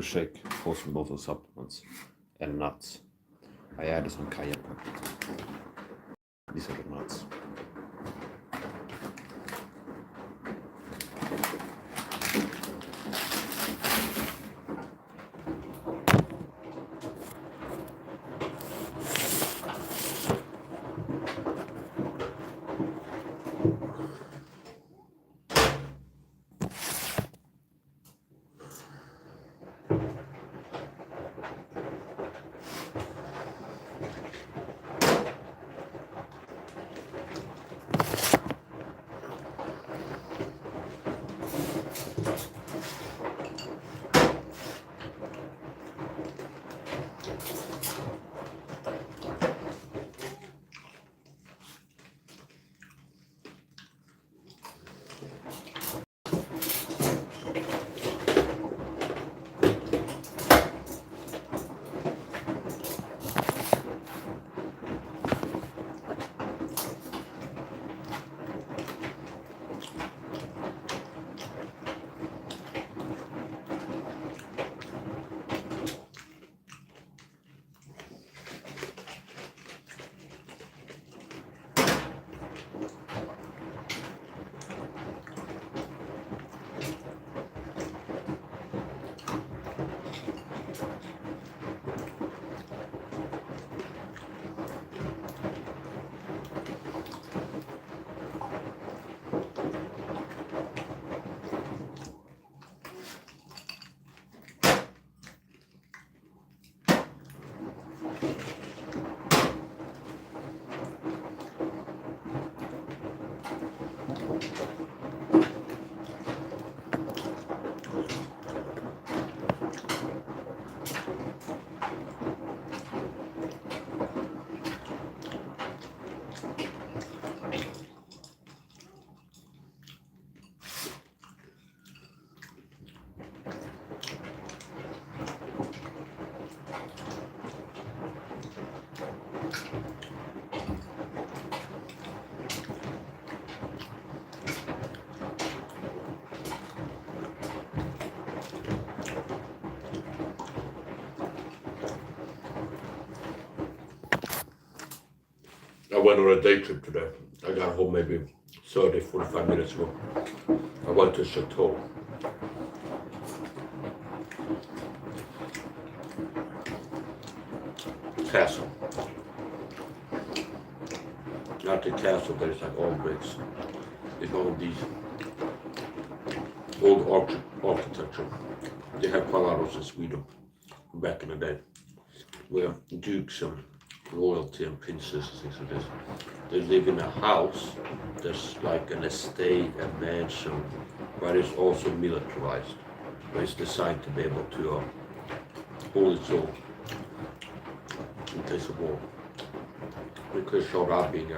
a shake, of course, with all the supplements and nuts. I added some cayenne pepper. These are the nuts. I went on a day trip today. I got home maybe 30, 45 minutes ago. I went to Chateau. Castle. At the castle there's like all bricks. It's all these old architecture. They have quite a lot of in Sweden back in the day. Where dukes and royalty and princesses and things like this. They live in a house that's like an estate, a mansion, but it's also militarized. But it's designed to be able to hold its own in case of war. It could show up being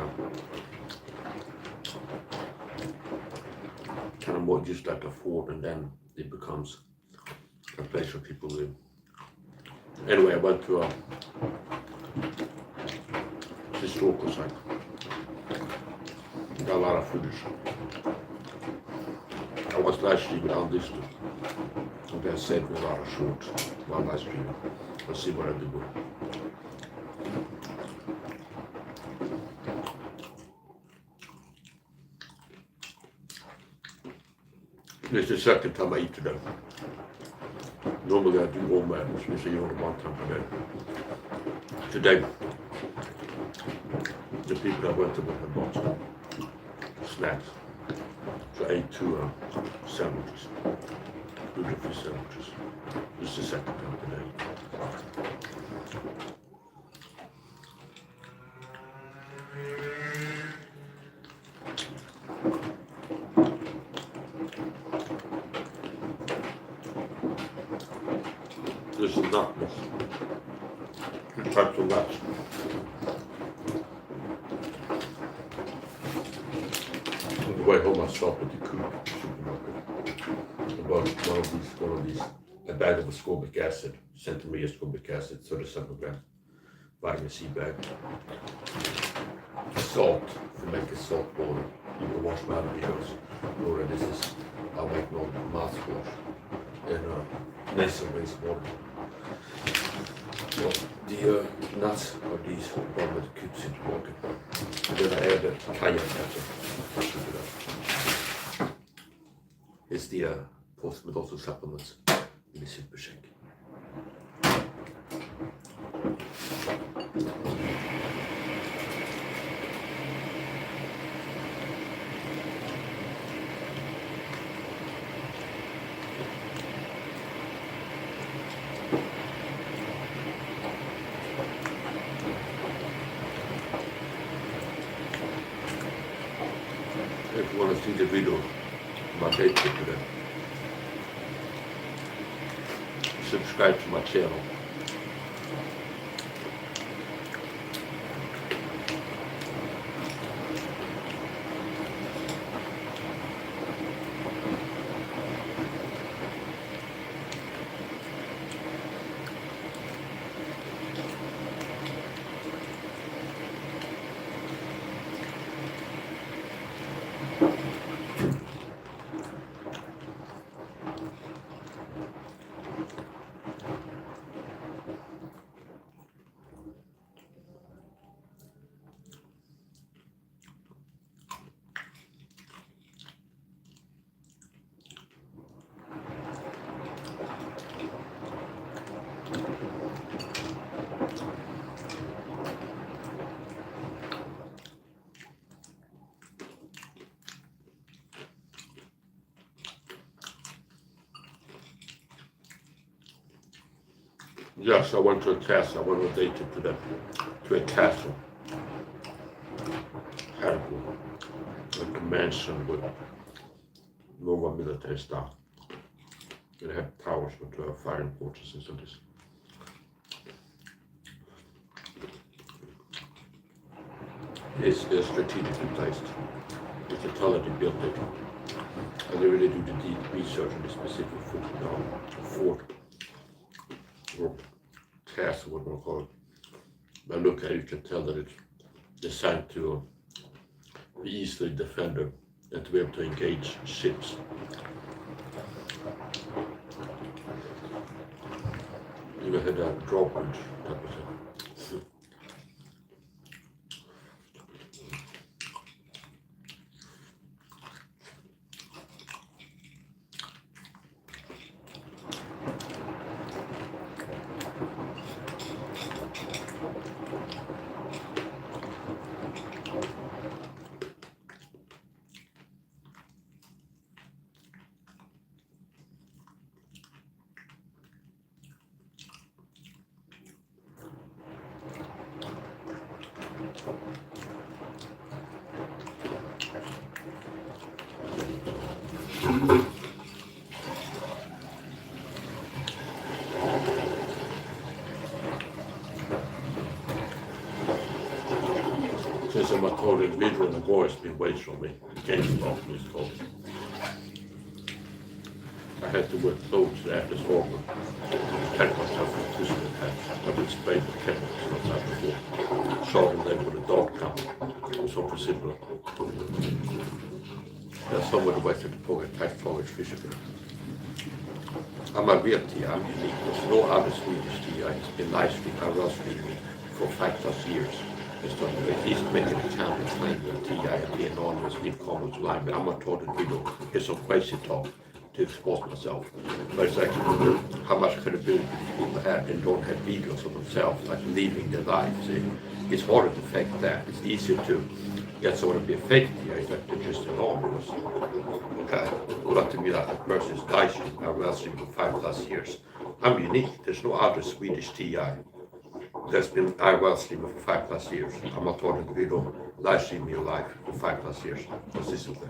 kind of more just like a fort, and then it becomes a place where people live. Anyway, I went to a historical site. Got a lot of footage. I was live streaming on this too. And I saved me a lot of shorts while live streaming. Let's see what I do. This is the second time I eat today. Normally I do all man, which means I eat only one time per day. Today, the people that went to work had bought some snacks. So I ate two sandwiches, gluten-free sandwiches. This is the second time today. This is not this. Two types of nuts. On the way home I stopped at the Coop supermarket. I bought one of these, a bag of ascorbic acid, centimere ascorbic acid, 37 grams, vitamin C bag. Salt, to make a salt water. You can wash my videos. Or this is, I'll make no mouthwash. And nasal wastewater. Så de nuts har de bara med kuts tillbaka. Den är det kajakkatter. It's the post-medical supplements in the super shake. If you want to see the video, my date today, subscribe to my channel. Yes, I went to a castle. I went on a date to a castle. Terrible. Like a mansion with Nova military stuff. They have towers with firing fortresses and this. It's strategically placed. It's a talented they built it. And they really do the deep research on the specific fort or castle, what we call it. But look at it, you can tell that it's designed to be easily defended and to be able to engage ships. You had a drawbridge, that was it. Since I'm a total individual, the boy has been waiting on me. He can't stop me, he's called. I had to wear clothes after school. Protect myself from physical attacks. I've been sprayed with chemicals outside before. Shot him then with a dog gun. Så possible. There's somewhere waiting to pull attack forward physically. I'm a real TI, I'm unique. There's no other Swedish TI. It's been nicely aroused me for 5+ years. He's making a count and claiming that TI and being honest, leave comments line, but I'm not told to do it's some crazy talk to expose myself. But it's actually how much credibility these people have and don't have videos of themselves, like living their life. See? It's harder to fake that. It's easier to get someone to be a fake TI than to just anonymous. Okay, well, to me that person is dicey. I've been listening for 5+ years. I'm unique. There's no other Swedish TI. There's been IRL streamer for 5+ years. I'm not talking video live streaming your life for 5+ years consistently.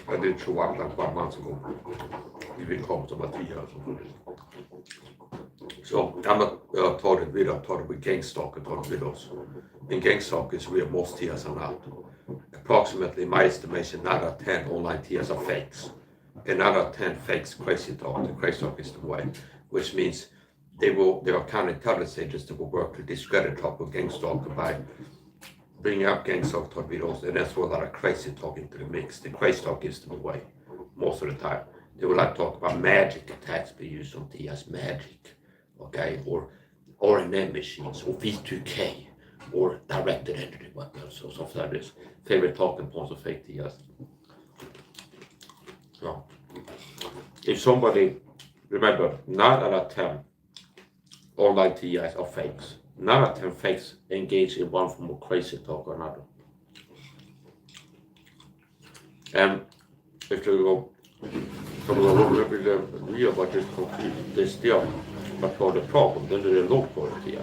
I did show up like 1 month ago. We will come to my 3 years. So I'm not talking video, I'm talking with Gangstalk and talking videos. And Gangstalk is where most TIAs are not. Approximately, in my estimation, 9 out of 10 online TIAs are fakes. And 9 out of 10 fakes crazy talk. The crazy talk is the way, which means there are counterintelligence agents that will work to discredit Truthful Gangstalk by bringing up Gangstalk talk videos, and that's where a lot of crazy talk into the mix. The crazy talk is the way, most of the time. they would like to talk about magic attacks being used on TIA's magic, okay, or RNM machines, or V2K, or directed energy weapons, or something like this. Favorite talking points of fake TIAs. So, if somebody, remember, 9 out of 10 online TIs are fakes. 9 out of 10 fakes engage in one form of crazy talk or another. And if they go, some of the real but just conclude they still not part of the problem, then they're not part of TI.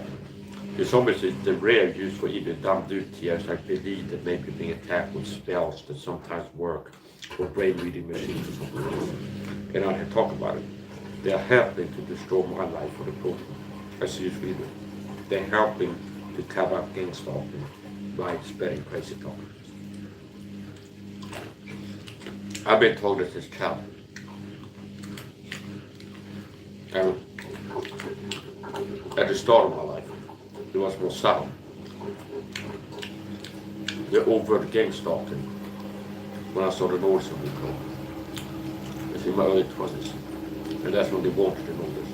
If somebody says the rare use for even dumb dude TIs like believe that maybe being attacked with spells that sometimes work, or brain reading machines or something. And I can talk about it. They are helping to destroy my life for the program. As you read it. They're helping to cover up gang stalking by spreading crazy talk. I've been told this as a child. And at the start of my life, it was more subtle. The overt gang stalking when I started noticing people. It's in my early 20s. And that's when they wanted to know this.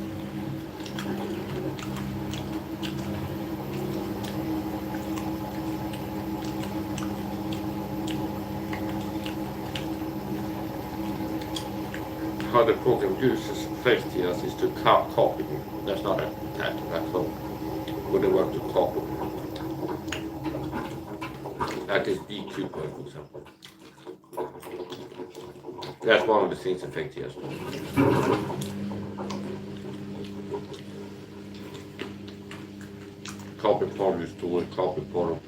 How the program uses fake TIs is to copy me. That's not an attack, that's all. When they work to copy me. Like this EQ code, for example. That's one of the things in fake TIs. Copy part of your story, copy part of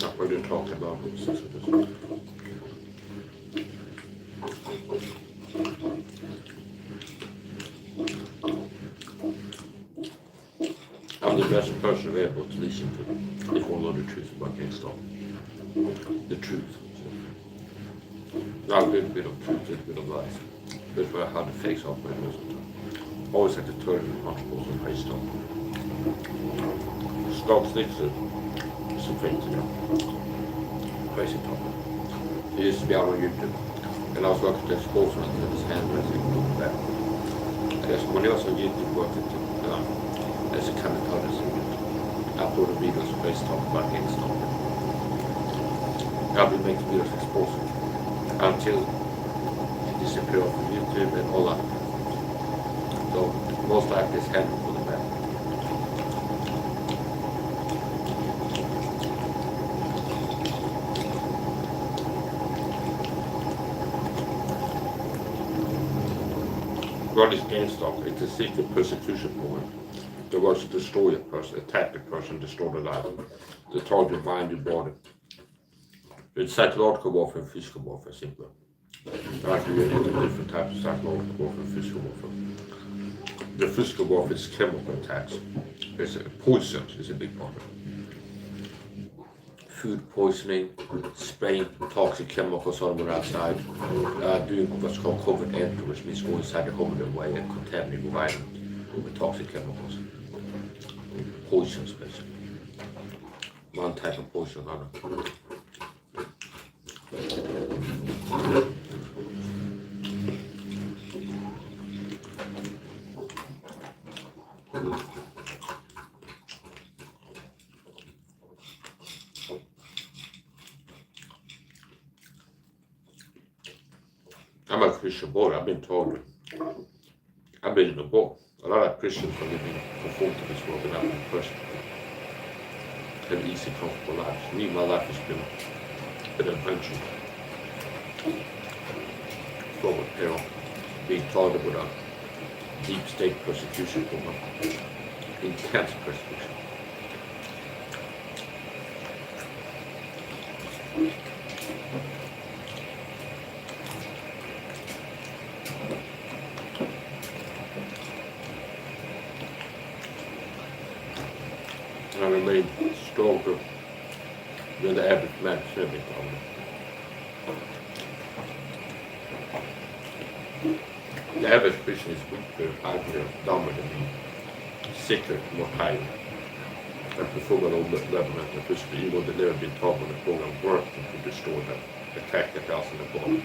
not what you're talking about. I'm the best person available to listen to if you want to know the truth about GameStop. The truth. Not a little bit of truth, a little bit of lies. That's why I had the fakes off my nose. Always had to turn in multiples and high stuff. Stock sticks are some fakes, you know. Crazy talk. It used to be out on YouTube. And I was working to expose him with his hand and everything back. I guess when I was on YouTube working to as a kind of artist, I uploaded videos of crazy talk about GameStop. I've been making videos exposing until it disappeared from YouTube and all that. So most likely it's handled for the back. What is GameStop? It's a secret persecution program. There was to destroy a person, attack the person, destroy the life. The target your mind, your body. It's psychological warfare and physical warfare, simply. I can get into different types of psychological warfare and physical warfare. The physical warfare is chemical attacks. It's poisons is a big part of it. Food poisoning, spraying toxic chemicals on the outside, doing what's called covert entry, which means going inside the home and away and contaminating the environment with toxic chemicals. Poisons, basically. One type of poison, another. I'm a Christian boy. I've been told. I've been in the book. A lot of Christians are living conformed to this world without being persecuted. Have easy, comfortable lives. Me, my life has been an adventure. Full of peril. Being targeted with a deep state persecution program. Intense persecution. I remain stronger than the average man should be. The average Christian is weaker, uglier, dumber than me, sicker, more tired. And perform an old level of physically, even though they never been taught when the program worked and to destroy them, attack the house in the body.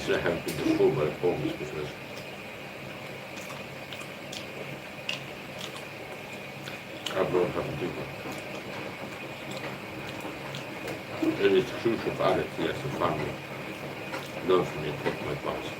that haven't been destroyed by the programs because I've learned how to do that. And it's crucial for others as a family. Learn from me and take my advice.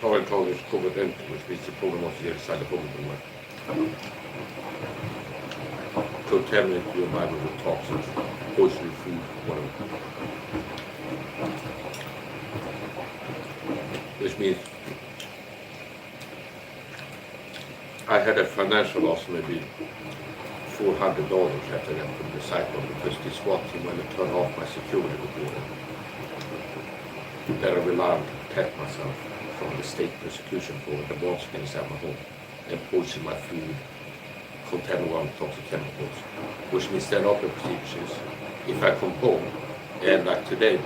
Our told is covered empty, which means the problem was the other side of the home. Contaminate your environment with toxins, poison food, whatever. Which means I had a financial loss maybe $400 after that from the cycle because this SWAT team when I turned off my security computer. That I relied to protect myself from the state persecution for the monsters inside my home and poison my food, contain one toxic chemicals, which means that other procedures. If I come home and like today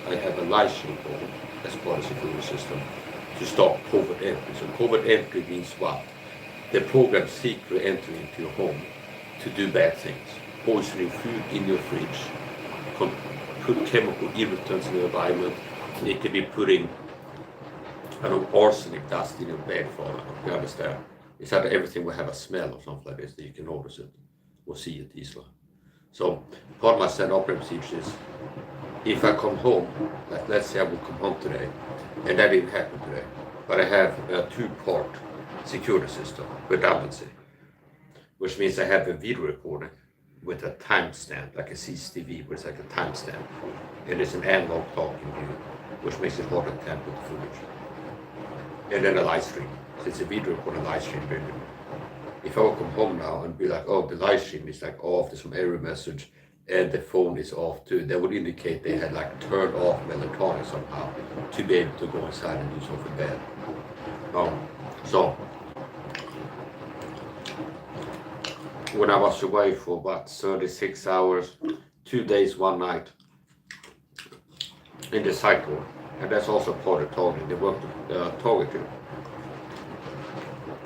I have a live stream home as part of the security system to stop covert entry. So covert entry means what? The program secretly enter into your home to do bad things, poison your food in your fridge, put chemical irritants in the environment. They could be putting arsenic dust in your bed for them, you understand? It's that everything will have a smell or something like this that you can notice it or see it easily. So part of my standard operating procedure is if I come home, like let's say I will come home today, and that didn't happen today, but I have a two-part security system, redundancy, which means I have a video recorder with a timestamp, like a CCTV, where it's like a timestamp, and it's an analog talking view, which makes it hard to tamper with the footage. And then a live stream. So it's a video record and live stream. If I will come home now and be like, oh, the live stream is like off, there's some error message, and the phone is off too, that would indicate they had like turned off melatonin somehow to be able to go inside and do something bad. So when I was away for about 36 hours, 2 days, 1 night in the cycle, and that's also part of targeting. They work targeting.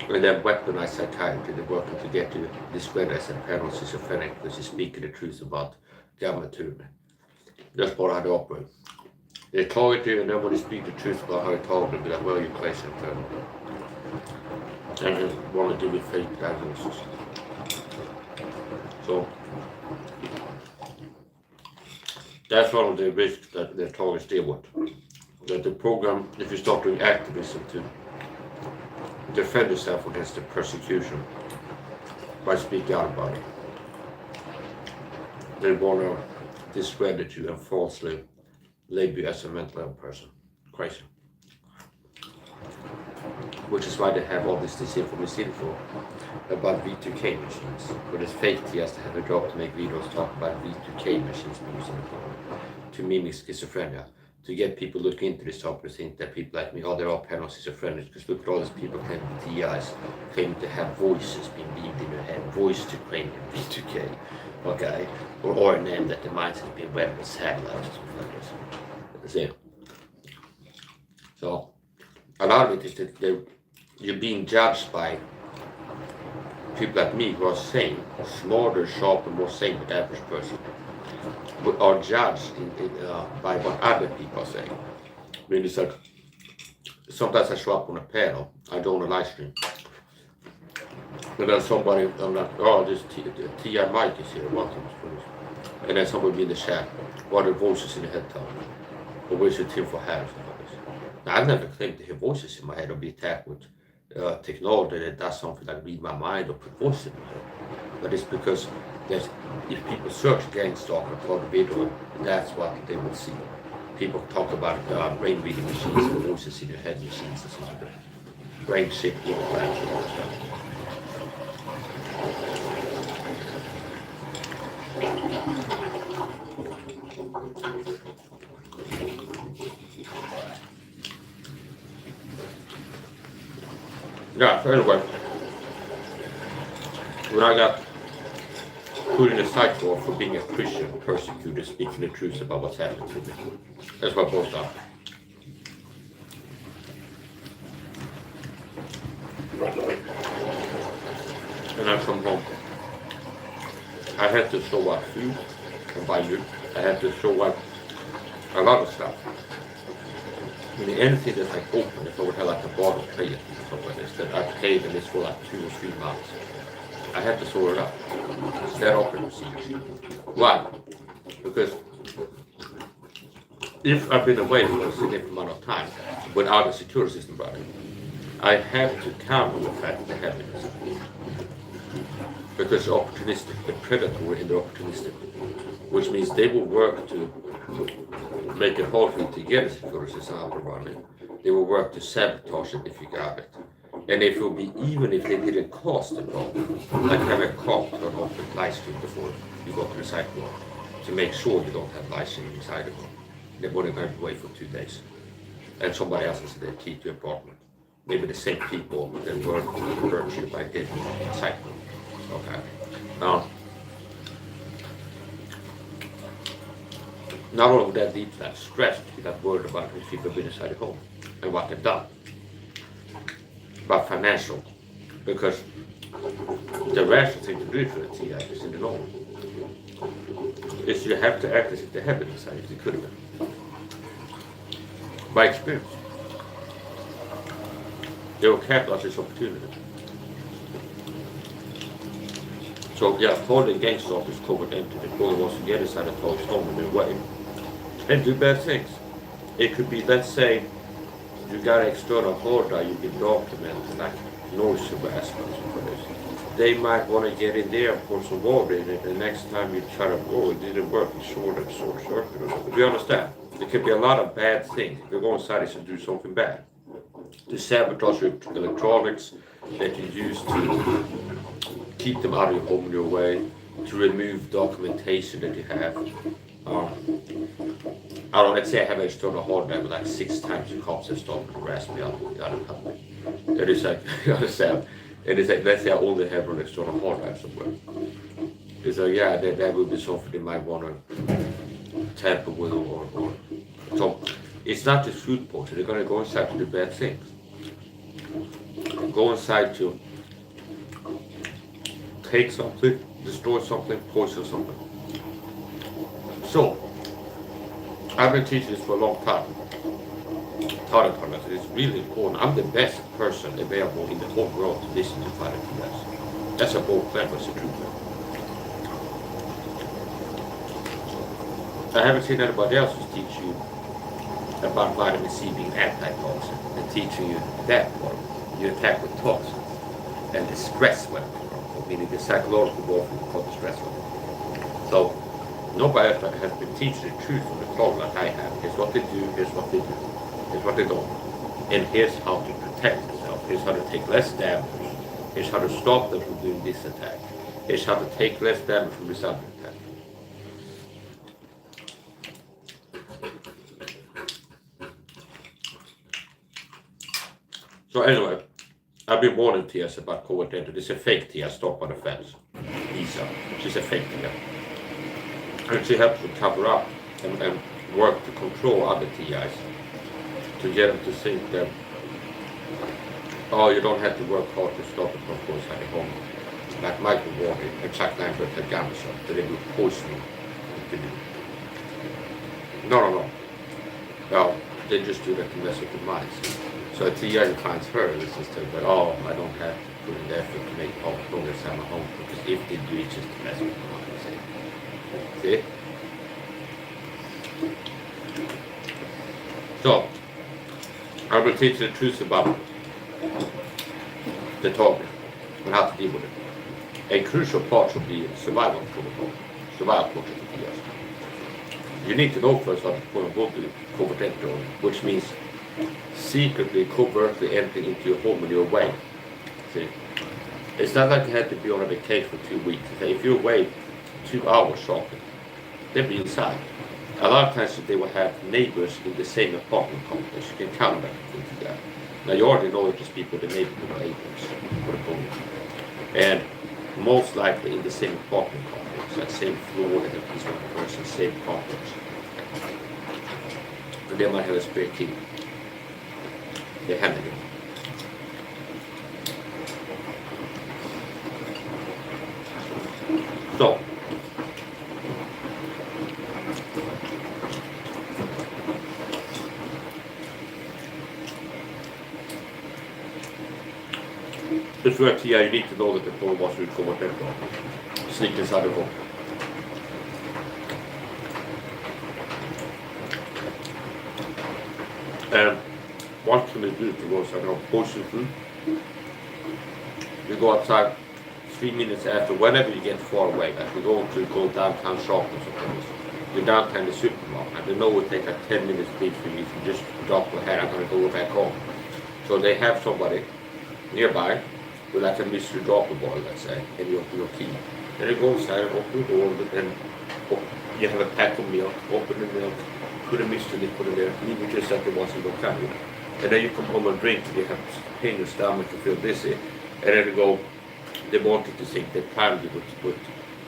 And then weaponized psychiatry, they work to get you discredited as a paranoid schizophrenic because you're speaking the truth about government to me. That's part of how they operate. They target you, and then when you speak the truth about how you target them, be like, well, you're crazy and you want to do with fake diagnosis. So that's one of the risks that the targets deal with. That the program, if you start doing activism to defend yourself against the persecution by speaking out about it, they want to discredit you and falsely label you as a mental ill person. Crazy. Which is why they have all this disinformation about V2K machines. But it's fake TS to have a job to make videos talk about V2K machines being used in the program to mimic schizophrenia. To get people looking into this topic, think that people like me, oh, they're all paranoid schizophrenic, because look at all these people claiming TIs, claiming to have voices being beamed in their head, voice to claim V2K, okay, or RNN, that the minds have been read with satellites or something like this. That's it. So, a lot of it is that you're being judged by people like me who are sane, smarter, sharper, more sane than the average person, but are judged by what other people are saying. I mean, it's like, sometimes I show up on a panel, I do on a live stream, and then somebody, I'm like, oh, this T.I. Mike is here, welcome. And then somebody in the chat, what are the voices in the head talking? Or where's your team for hair? Now, I've never claimed to hear voices in my head or be attacked with technology that does something like read my mind or put voices in my head. But it's because if people search gang stalker for the video, that's what they will see. People talk about brain reading machines and voices in your head machines and something like that. Brain chip implants and all that stuff. Yeah, so anyway, when I got put in a psych ward for being a Christian, persecuted, speaking the truth about what's happened to me. That's what both are. And I come home. I had to show up food and buy you. I had to show up a lot of stuff. I mean, anything that's like open, if I would have like a bottle tray or something like this, that I paid and it's for like 2 or 3 months. I had to sort it up. It's that open procedure. Why? Because if I've been away for a significant amount of time without a security system running, I have to counter the fact that they have it. Because they're opportunistic, they're predatory and they're opportunistic. Which means they will work to make it hard for you to get a security system up and running. They will work to sabotage it if you got it. And it will be even if they didn't cost it all. Like have a cop turn off the light stream before you go to the site wall to make sure you don't have light stream inside the room. They wouldn't have to wait for 2 days. And somebody else has the key to your apartment. Maybe the same people that were virtually by the site room. Okay. Not only that leads to that stress, you got worried about if people have been inside the home and what they've done. But financial, because the rational thing to do for the TI is in the long run. Is you have to act as if they have been inside, if they could have been. By experience. They will capitalize this opportunity. So yeah, holding gang stuff is covered into the goal wants to get inside the folks home in their way and do bad things. It could be, let's say, you got an external hard drive, you can document like noise harassment for this. They might want to get in there and pour some water in it, and the next time you try to blow it didn't work, it's short circuit or something. Do you understand? There could be a lot of bad things. If you go inside it to do something bad. To sabotage your electronics that you use to keep them out of your home in your way, to remove documentation that you have. I don't, let's say I have an external hard drive, but like 6 times the cops have stopped and harassed me out of the company. That is like, you understand? It is like, let's say I only have an external hard drive somewhere. It's like, yeah, that would be something they might want to tamper with or so. It's not just food poisoning, they're going to go inside to do bad things. Go inside to take something, destroy something, poison something. So, I've been teaching this for a long time. It's really important. I'm the best person available in the whole world to listen to Father TS. That's a bold claim, but it's a true claim. I haven't seen anybody else who teach you about vitamin C being antitoxin and teaching you that part. You attack with toxins and the stress weapon, meaning the psychological warfare called the stress weapon. So nobody else has been teaching the truth from the clone like I have. Here's what they do, here's what they do, here's what they don't. And here's how to protect yourself. Here's how to take less damage. Here's how to stop them from doing this attack. Here's how to take less damage from this other attack. So anyway, I've been warning TS about covert entry. It's a fake TS stopped by the feds. Lisa, she's a fake TS. And she helps to cover up and work to control other TIs. To get them to think that, oh, you don't have to work hard to stop it from going inside the home. Like Michael Walker and Chuck Lambert had gun shop, that they would poison you to do. No. Well, they just do that to mess with the minds. So a TI finds her, this is to, but oh, I don't have to put in the effort to make progress at my home, because if they do, it's just to mess with the minds. See? So, I will teach the truth about the topic and how to deal with it. A crucial part should be survival protocol. Survival protocol, yes. You need to know first how to quote-unquote covert entry, which means secretly, covertly entering into your home when you're away. See? It's not like you had to be on a vacation for 2 weeks. If you're away 2 hours shopping, they'll be inside. A lot of times they will have neighbors in the same apartment complex. You can count that together. Now you already know if these people, the neighborhood are neighbors for the police. And most likely in the same apartment complex, like same floor, and at least one person, same complex. And they might have a spare key. They handle it. So, this works here, you need to know that the door was recovered that door. Sneak inside the home. And what can we do to go inside the home? Poison food. You go outside 3 minutes after, whenever you get far away, like we go downtown shopping or something. You're downtown the supermarket, and they know it will take like 10 minutes to for you if you just drop your head, I'm going to go back home. So they have somebody nearby with like a mystery dropper boy, let's say, and you open your key. Then you go inside, open the door, and you have a pack of milk, open the milk, put a mystery liquid in there, leave it just like it was in the cabin. And then you come home and drink, and you have pain in your stomach, you feel dizzy, and then you go, they wanted to think they planned you with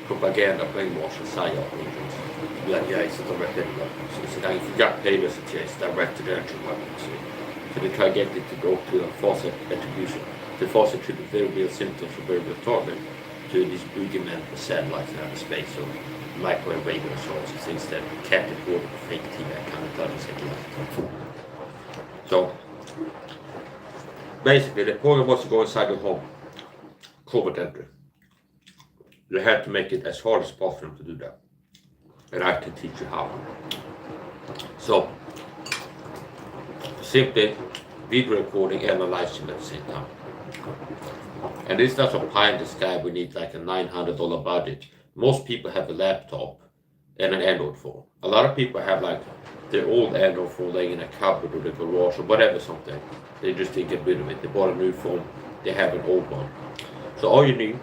propaganda, brainwash, and SAHA agents. Like, yeah, it's not right anymore. So if you got paid as a chase, direct to their weapons. So they try to get it to go to a false attribution. The false attribute very real symptoms of very real torment to these boogeymen satellites in outer space. So microwave radio sources, things that can't report with fake TV, that kind of thing. So basically, the program was to go inside the home. Covert entry. You have to make it as hard as possible to do that. And I can teach you how. So, simply video recording and a live stream at the same time. And this doesn't pie in the sky, we need like a $900 budget. Most people have a laptop and an Android phone. A lot of people have like their old Android phone laying in a cupboard or the garage or whatever something. They just didn't get rid of it. They bought a new phone, they have an old one. So all you need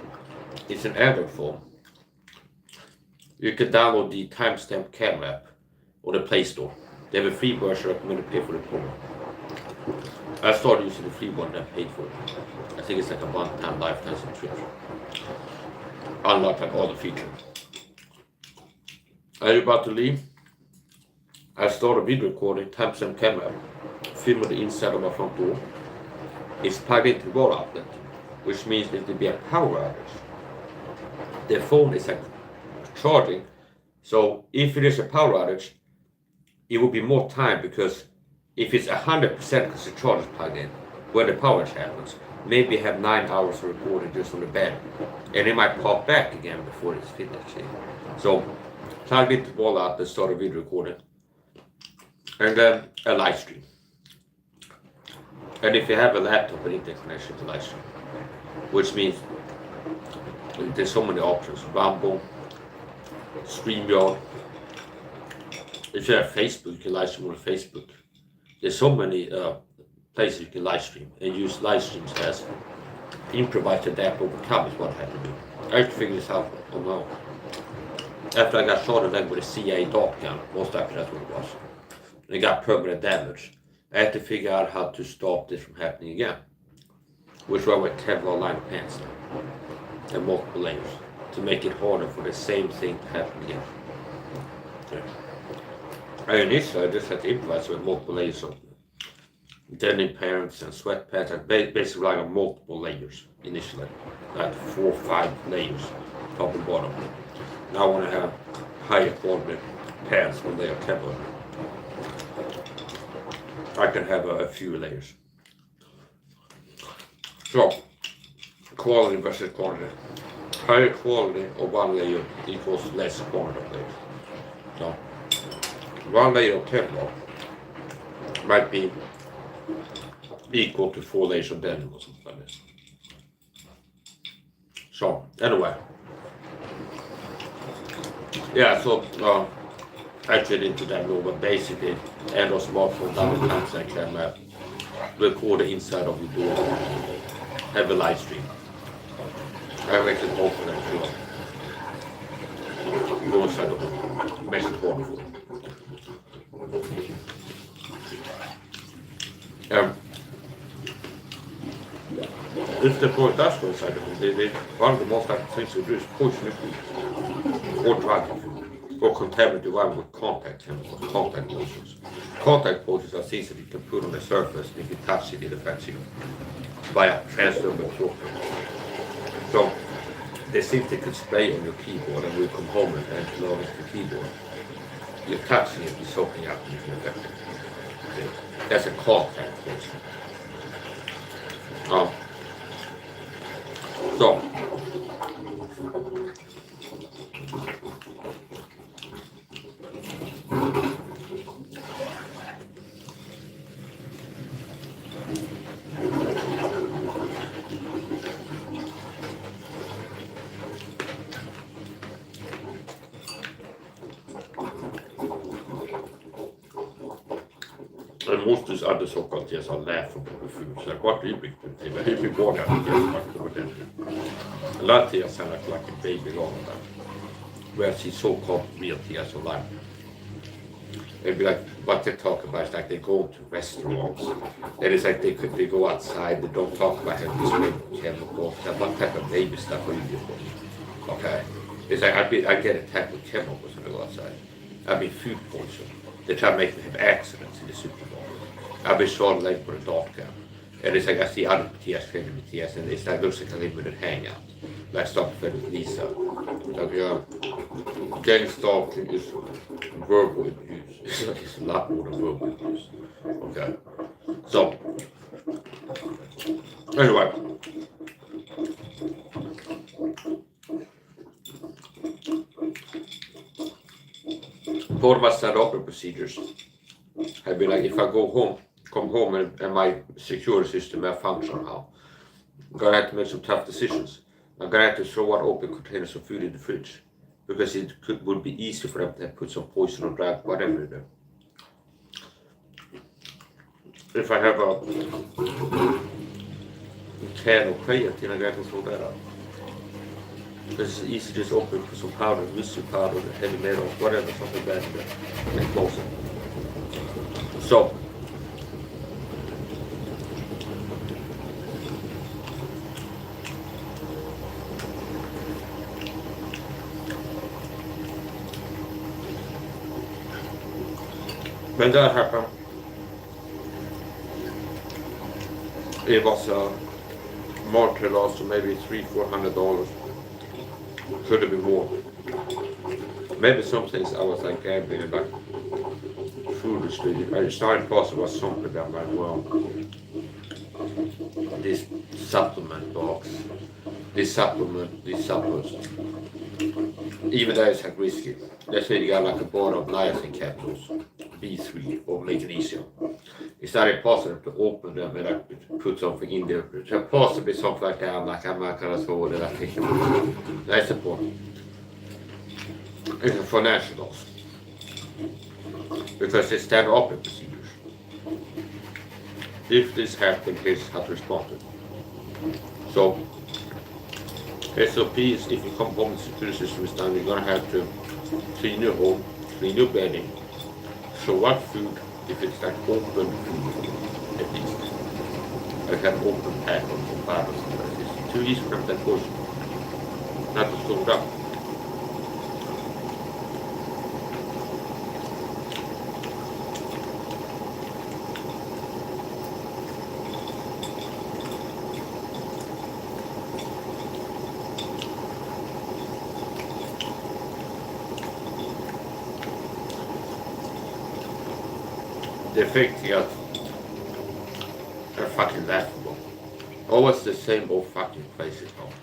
is an Android phone. You can download the timestamp camera app or the Play Store. They have a free version, I recommend to pay for the program. I started using the free one and I paid for it. I think it's like a one-time lifetime subscription. Unlock like all the features. Are you about to leave? I started a video recording, timestamp camera app, filming the inside of my front door. It's plugged into the wall outlet, which means it will be a power outage. The phone is like charging, so if it is a power outage, it will be more time because if it's 100% because the charge is plugged in, when the power outage happens, maybe have 9 hours of recording just on the bed, and it might pop back again before it's finished. So plug into the wall outlet, start a video recording, and then a live stream. And if you have a laptop and internet connection to live stream, which means there's so many options. Rumble, StreamYard. If you have Facebook, you can live stream on Facebook. There's so many places you can live stream and use live streams as improvised adapt overcome is what I had to do. I had to figure this out on my own. After I got shot in the leg with a CIA dart gun, most likely that's what it was. And it got permanent damage. I had to figure out how to stop this from happening again. Which were with Kevlar lined pants and multiple layers to make it harder for the same thing to happen again. Okay. And initially I just had to improvise with multiple layers of denim pants and sweatpants and basically like multiple layers initially. Like 4 or 5 layers, top and bottom. Now I want to have higher quality pants when they are Kevlar. I can have a few layers. So, quality versus quantity. Higher quality of one layer equals less quantity of layers. So, one layer of Kevlar might be equal to 4 layers of denim or something like this. So, anyway. Yeah, so, actually didn't do that no, but basically, Android smartphone down the inside camera, record the inside of your door, have a live stream. I make it open and sure. Go inside the door, make it wonderful. If the boy does go inside the food, one of the most likely things to do is poison the food, or drug the food, or contaminate the environment with contact chemicals, contact poisons. Contact poisons are things that you can put on the surface, and if you touch it, it affects you via transdermal absorption. So, they think they could spray on your keyboard, and we come home and log into the keyboard. You're touching it, you're soaking up, and you can affect it. Okay. That's a contact poison. So, and most of these other so-called tests are laughable with food. So what do you bring to the table? Hur mycket var det att jag smakade ordentligt? A lot of tears sound like a baby all of that. Whereas these so-called real tears are like, it'd be like what they talk about is like they go to restaurants. And it's like they go outside, they don't talk about having this great chemicals, what type of baby stuff are you doing? Okay. It's like I get attacked with chemicals when I go outside. I've been food poisoned. They try to make me have accidents in the supermarket. I've been short leg for a doctor. And it's like I see other TS training with TS and it's like looks like a limited hangout. Like stop with Lisa. Like gang stalking is verbal abuse. It's a lot more than verbal abuse. Okay. So anyway. For my stand-up procedures, I'd be like, if I come home and my security system malfunction now, I'm gonna have to make some tough decisions. I'm gonna have to throw out open containers of food in the fridge because it would be easy for them to put some poison or drug, whatever in there. If I have a can of creatine, I'm gonna have to throw that out. Because it's easy to just open for some powder, mystery powder, heavy metal, whatever, something bad in there, and close it. So, when that happened, it was a monetary loss of maybe $300-400. Could have been more. Maybe some things I was like gambling like foolishly. I started process was something about like, well, this supplement box, these supplements, even though it's like risky. Let's say you got like a bottle of niacin capsules, B3 or magnesium. It's not possible to open them and like put something in there. It's possibly something like that. I'm like, I'm not gonna throw it. I think that's the point. It's a financial loss because they stand up in procedures. If this happened, here's how to respond to it. So, SOP is if you come home and the security system is done, you're gonna have to clean your home, clean your bedding, throw out food. If it's like open food, at least. I have open pack on some bottles. It's too easy for them to push. Not to throw it up. The effect here are fucking laughable. Always the same old fucking crazy stuff.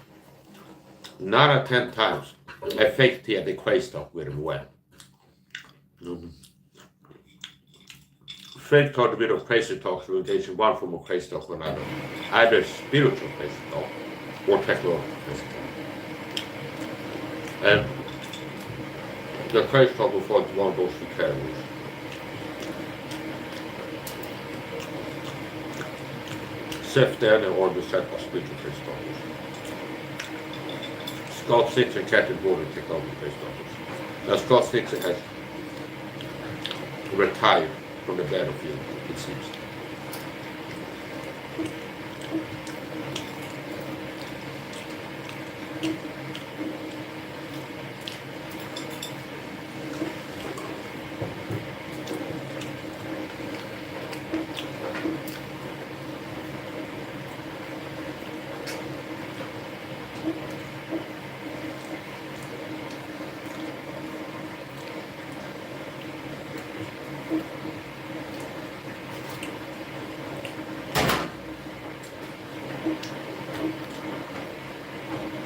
9 out of 10 times, effect here the crazy stuff with them well. Fred called a bit of crazy talk to engage in one form of crazy talk or another. Either spiritual crazy talk or technological crazy talk. And the crazy talk will fall to one of those two categories. Self-standing or the set of spiritual principles. Scott Dixon category technology principles. Now Scott Dixon has retired from the battlefield, it seems.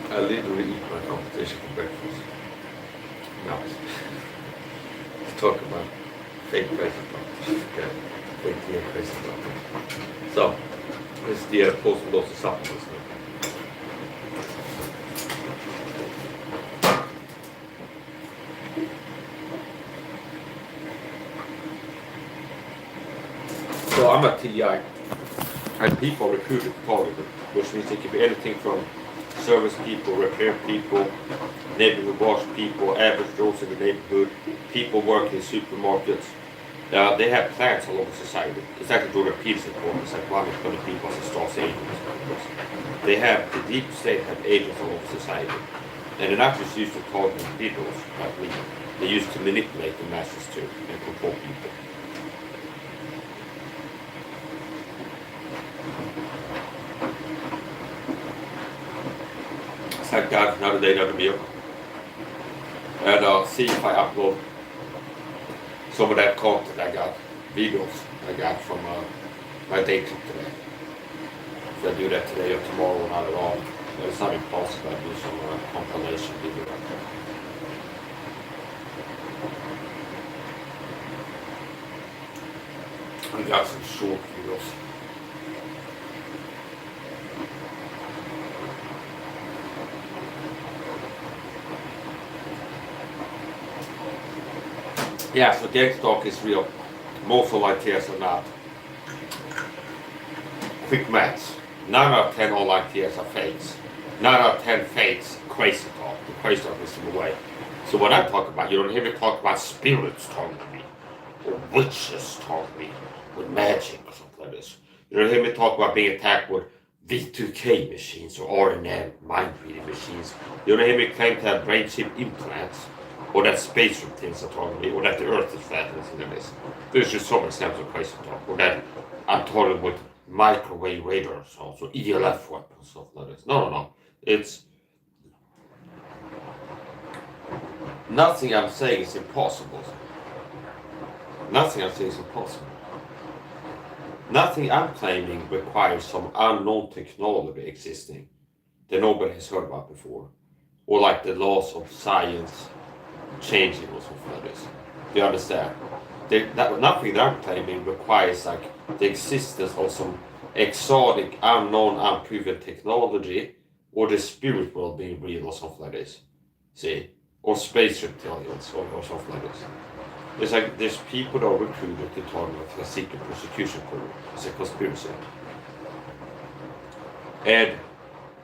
I literally eat my competition for breakfast. Now, let's talk about fake crazy talk. Fake near crazy talk. So, this is the post dose of supplements now. So I'm a TI, and people recruited targeted, which means it could be anything from service people, repair people, neighborhood watch people, average Joes in the neighborhood, people working in supermarkets. They have plans all over society. It's like the Jordan Peterson quote. It's like 120 people as a Strauss agents. They have, the deep state have agents all over society. And they're not just used to target individuals like me. They're used to manipulate the masses too and control people. It's like that, another day, another meal. And see if I upload some of that content I got, videos I got from my day trip today. If I do that today or tomorrow or not at all, it's not impossible to do some compilation video. I got some short videos. Yeah, so gang talk is real. Most of ideas are not. Quick maths. 9 out of 10 all ideas are fakes. 9 out of 10 fakes, crazy talk. The crazy talk is in the way. So when I talk about, you don't hear me talk about spirits talking to me, or witches talking to me, with magic or something like this. You don't hear me talk about being attacked with V2K machines or RNM mind-reading machines. You don't hear me claim to have brain chip implants, or that space routines are talking to me, or that the earth is flat and things like this. There's just so many examples of crazy talk, or that I'm talking with microwave radars, also ELF weapons, stuff like this. No. It's nothing I'm saying is impossible. Nothing I'm saying is impossible. Nothing I'm claiming requires some unknown technology existing that nobody has heard about before, or like the laws of science changing or something like this. Do you understand? Nothing that I'm claiming requires like the existence of some exotic, unknown, unproven technology, or the spirit world being real or something like this. See? Or space reptilians or something like this. It's like there's people that are recruited to target a secret persecution program. It's a conspiracy. And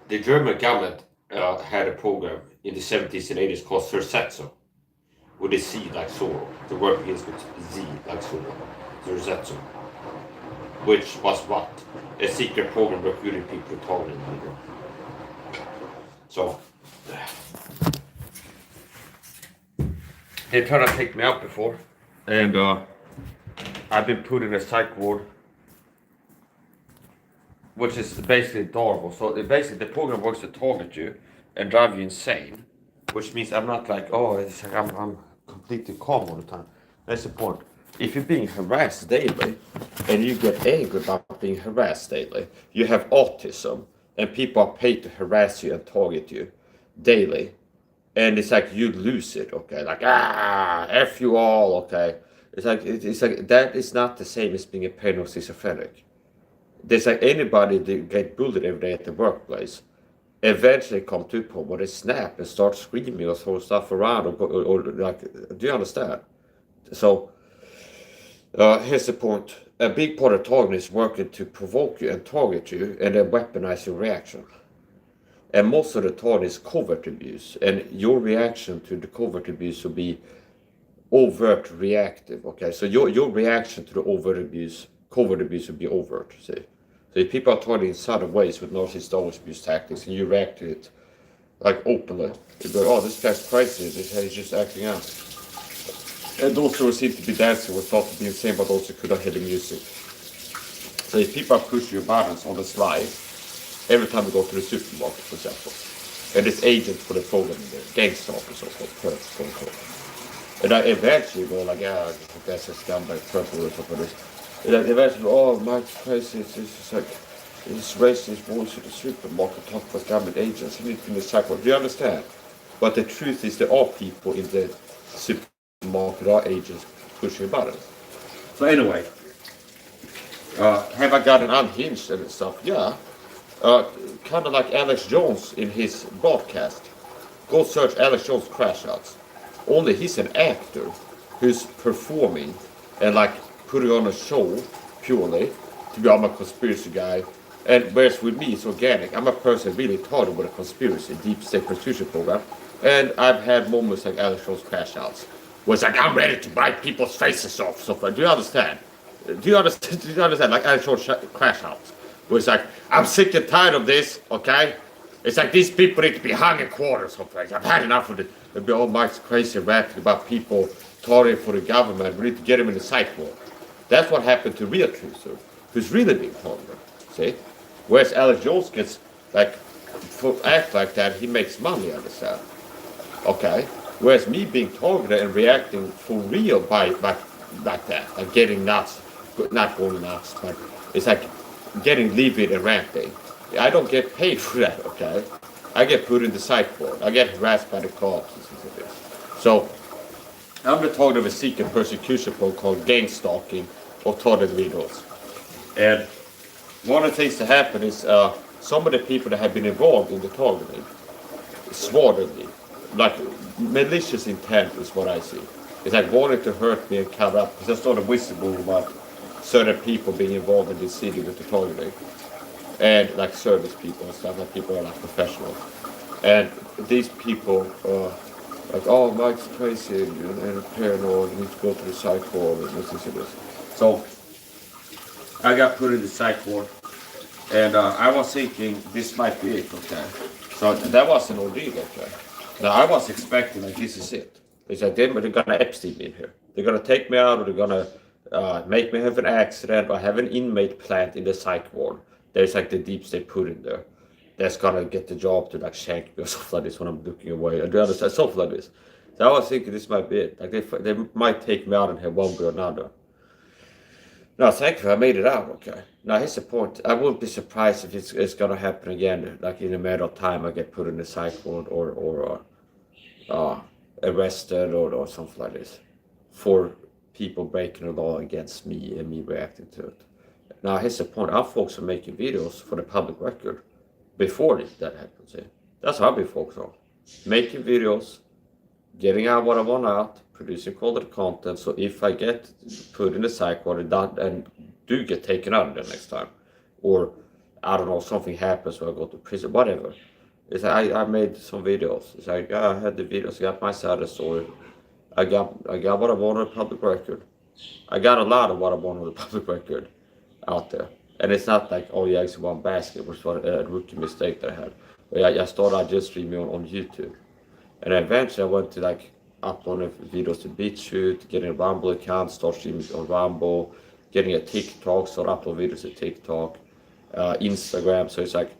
the German government had a program in the 70s and 80s called Versetzo, with a Z like Zorro. The word begins with Z like Zorro. Versetzo. Which was what? A secret program recruiting people to target people. So, they tried to take me out before, and I've been put in a psych ward, which is basically adorable. So basically the program works to target you and drive you insane, which means I'm not like, oh, it's like I'm completely calm all the time. That's the point. If you're being harassed daily, and you get angry about being harassed daily, you have autism, and people are paid to harass you and target you daily, and it's like you lose it, okay? Like, F you all, okay? It's like that is not the same as being a paranoid schizophrenic. There's like anybody that get bullied every day at the workplace, eventually come to a point where they snap and start screaming or throw stuff around, or like, do you understand? So, here's the point. A big part of targeting is working to provoke you and target you, and then weaponize your reaction. And most of the target is covert abuse, and your reaction to the covert abuse will be overt reactive. Okay, so your reaction to the covert abuse would be overt. See, so if people are talking in subtle ways with narcissist always abuse tactics, and you react to it like openly, you go, "Oh, this guy's crazy. This guy's just acting out." And those who seem to be dancing were thought to be insane, but also could not hear the music. So if people are pushing your buttons on the slide, every time we go to the supermarket, for example, and it's agents for the program in there, gangster officers or perps, so and so. And I eventually go like, yeah, that's a scumbag purple or something like this. And then eventually, oh, Mike's crazy, it's just like, this racist boys at the supermarket talk about government agents, he needs to be in the cycle. Do you understand? But the truth is there are people in the supermarket, there are agents pushing buttons. So anyway, have I gotten unhinged and stuff? Yeah. Kind of like Alex Jones in his broadcast. Go search Alex Jones crash outs. Only he's an actor who's performing and like putting on a show purely to be I'm a conspiracy guy. And whereas with me it's organic. I'm a person really taught with a conspiracy, deep state prostitution program. And I've had moments like Alex Jones crash outs. Where it's like I'm ready to bite people's faces off. So far. Do you understand? Do you understand? Like Alex Jones crash outs. Where it's like, I'm sick and tired of this, okay? It's like these people need to be hung in quarters. I've had enough of it. It'd be all Mike's crazy ranting about people targeting for the government. We need to get him in the psych ward. That's what happened to real truther, who's really being targeted. See? Whereas Alex Jones gets like act like that, he makes money out of that. Okay? Whereas me being targeted and reacting for real by like that, like getting nuts, not going nuts, but it's like getting livid and ranting. I don't get paid for that, okay? I get put in the psych ward. I get harassed by the cops and stuff like this. So I'm the target of a secret persecution program called gang stalking or targeted videos. And one of the things that happen is some of the people that have been involved in the targeting swatted me. Like malicious intent is what I see. It's like wanting to hurt me and cover up. Because I saw the whistleblower about certain people being involved in this city with the targeting. And like service people and stuff, like people are like professionals. And these people like, oh, Mike's crazy and paranoid, we need to go to the psych ward and this. So I got put in the psych ward and I was thinking this might be it, okay? So that was an ordeal, okay? Now I was expecting like this is it. It's like they're gonna Epstein me in here. They're gonna take me out or they're gonna make me have an accident or have an inmate plant in the psych ward. There's like the deep state put in there. That's gonna get the job to like shank me or something like this when I'm looking away. I do understand something like this. So I was thinking this might be it. Like they might take me out and have one way or another. No, thankfully I made it out okay. Now here's the point. I wouldn't be surprised if it's gonna happen again. Like in a matter of time, I get put in the psych ward or arrested or something like this for people breaking the law against me and me reacting to it. Now here's the point. Our folks are making videos for the public record before that happens. That's how I've been focused on. Making videos, getting out what I want out, producing quality content. So if I get put in the psych ward and do get taken out of there next time, or I don't know, something happens where I go to prison, whatever. It's like I made some videos. It's like I had the videos, I got my side of the story. I got what I want on the public record. I got a lot of what I want on the public record out there. And it's not like, oh yeah, it's one basket, which was a rookie mistake that I had. But I started just streaming on YouTube. And eventually I went to like uploading videos to BitChute, getting a Rumble account, start streaming on Rumble, getting a TikTok, start upload videos to TikTok, Instagram. So it's like,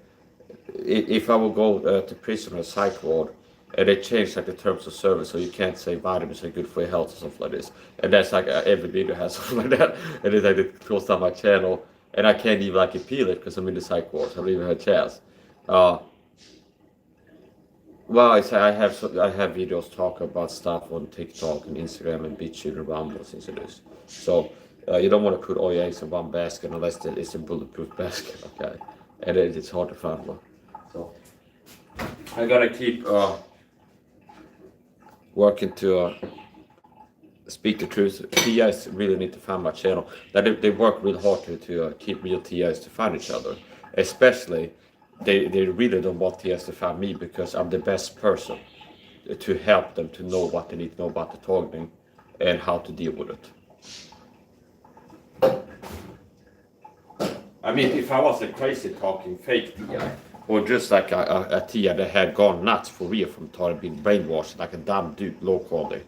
if I will go to prison or psych ward, and they change like the terms of service, so you can't say vitamins are good for your health or something like this. And that's like every video has something like that. And it's like it closed down my channel, and I can't even like appeal it because I'm in the psych ward. So I don't even have a chance. Well, I say I have videos talk about stuff on TikTok and Instagram and BitChute and Rumble and things like this. So you don't want to put all your eggs in one basket unless it's a bulletproof basket, okay? And it's hard to find one. So I gotta keep working to speak the truth. TIs really need to find my channel. They work really hard to keep real TIs to find each other. Especially, they really don't want TIs to find me because I'm the best person to help them to know what they need to know about the targeting and how to deal with it. I mean, if I was a crazy talking fake TI, or just like a TI that had gone nuts for real from being brainwashed like a dumb dude, low quality.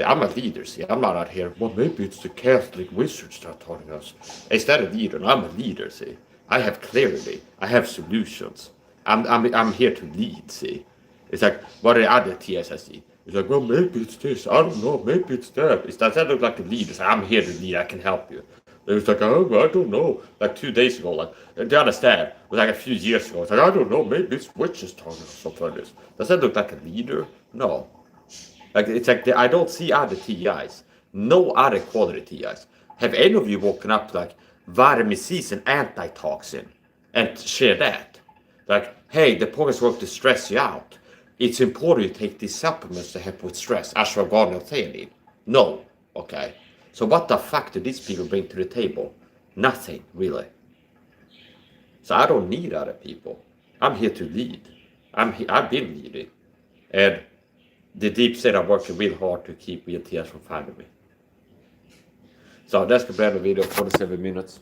I'm a leader, see. I'm not out here, well, maybe it's the Catholic wizards that are telling us. Instead of leader, I'm a leader, see. I have clarity. I have solutions. I'm here to lead, see. It's like, what are the other TIs I see? It's like, well, maybe it's this. I don't know. Maybe it's that. Does that look like a leader? It's like, I'm here to lead. I can help you. It was like, oh, I don't know. Like 2 days ago, like, they understand. It was like a few years ago. It's like, I don't know. Maybe it's witches talking or something like this. Does that look like a leader? No. Like, it's like, I don't see other TIs. No other quality TIs. Have any of you woken up to, like, Varmicis and antitoxin and share that? Like, hey, the poison work to stress you out. It's important you take these supplements to help with stress. Ashwagandha and theanine. No. Okay. So what the fuck do these people bring to the table? Nothing, really. So I don't need other people. I'm here to lead. I've been leading. And the deep state are working real hard to keep VLTS from finding me. So that's the better video, 47 minutes.